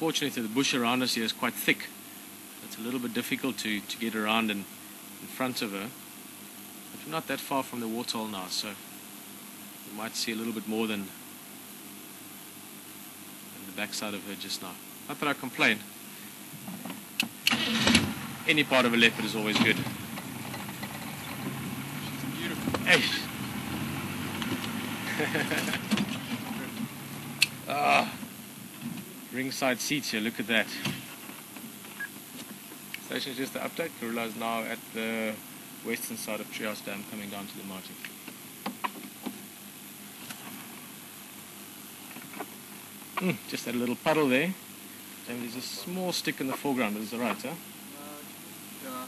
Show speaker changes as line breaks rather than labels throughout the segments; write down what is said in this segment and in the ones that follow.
unfortunately the bush around us here is quite thick. It's a little bit difficult to get around in front of her. But we're not that far from the waterhole now, so you might see a little bit more than the backside of her just now. Not that I complain. Any part of a leopard is always good. She's beautiful. Hey. Ringside seats here, look at that. Station is just the update. Karula is now at the western side of Treehouse Dam coming down to the margin. Just that little puddle there. And there's a small stick in the foreground, but it's alright, huh?
Yeah.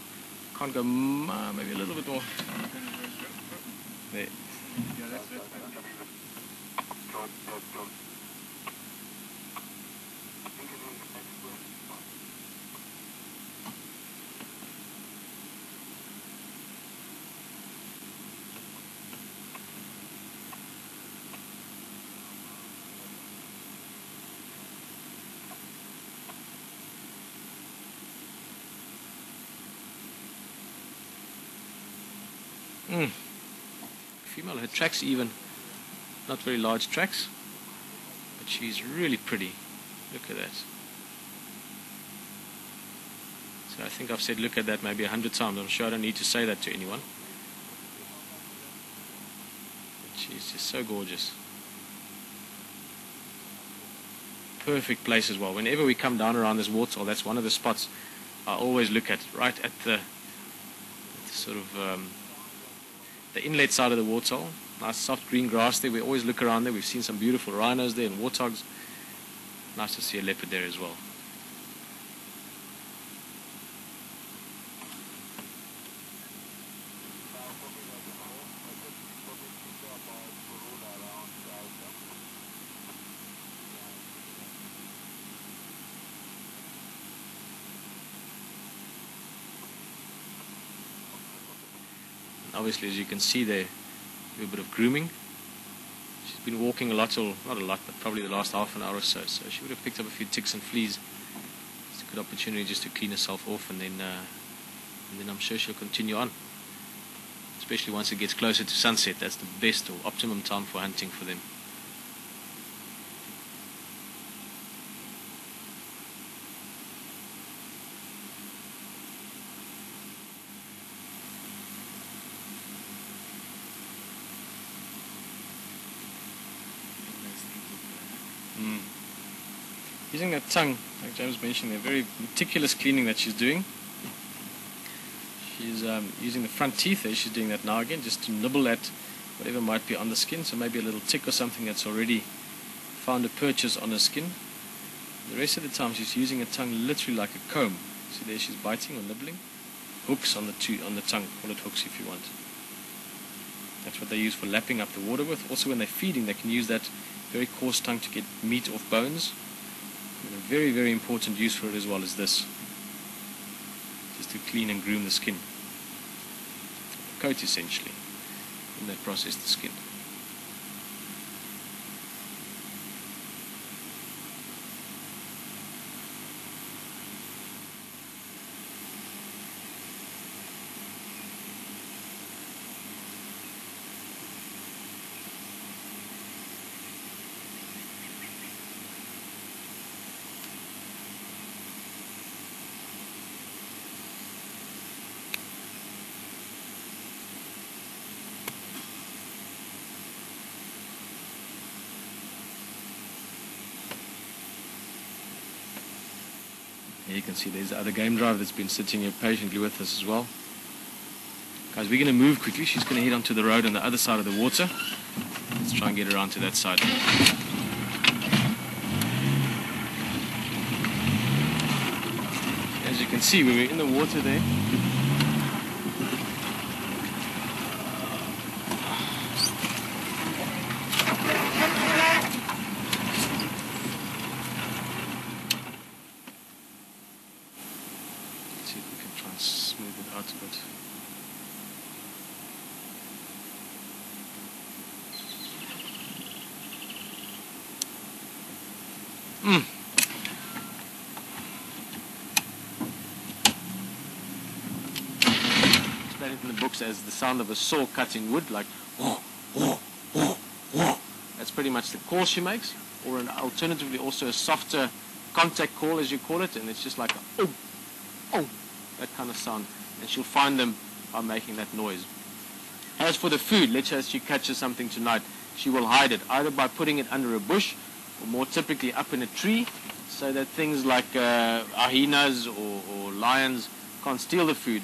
Can't go maybe a little bit more. There.
Yeah, that's it.
Female, her tracks even, not very large tracks, but she's really pretty. Look at that. So I think I've said look at that maybe 100 times. I'm sure I don't need to say that to anyone. But she's just so gorgeous. Perfect place as well. Whenever we come down around this waterhole, that's one of the spots I always look at, right at the sort of the inlet side of the waterhole. Nice soft green grass there. We always look around there. We've seen some beautiful rhinos there and warthogs. Nice to see a leopard there as well. Obviously, as you can see there, a bit of grooming. She's been walking a lot, or not a lot, but probably the last half an hour or so. So she would have picked up a few ticks and fleas. It's a good opportunity just to clean herself off, and then I'm sure she'll continue on. Especially once it gets closer to sunset, that's the best or optimum time for hunting for them. Using that tongue, like James mentioned, a very meticulous cleaning that she's doing. She's using the front teeth there, she's doing that now again, just to nibble at whatever might be on the skin, so maybe a little tick or something that's already found a purchase on her skin. The rest of the time she's using her tongue literally like a comb. See there, she's biting or nibbling. Hooks on the tongue, call it hooks if you want. That's what they use for lapping up the water with. Also when they're feeding, they can use that very coarse tongue to get meat off bones. And a very, very important use for it as well is this. Just to clean and groom the skin. The coat essentially. And they process the skin. Here you can see there's the other game driver that's been sitting here patiently with us as well. Guys, we're going to move quickly. She's going to head onto the road on the other side of the water. Let's try and get around to that side. As you can see, when we're in the water there, see if we can try and smooth it out a bit. it in the books as the sound of a saw cutting wood, like that's pretty much the call she makes, or alternatively also a softer contact call, as you call it, and it's just like a that kind of sound, and she'll find them by making that noise. As for the food, let's say she catches something tonight, she will hide it either by putting it under a bush, or more typically up in a tree, so that things like hyenas or lions can't steal the food.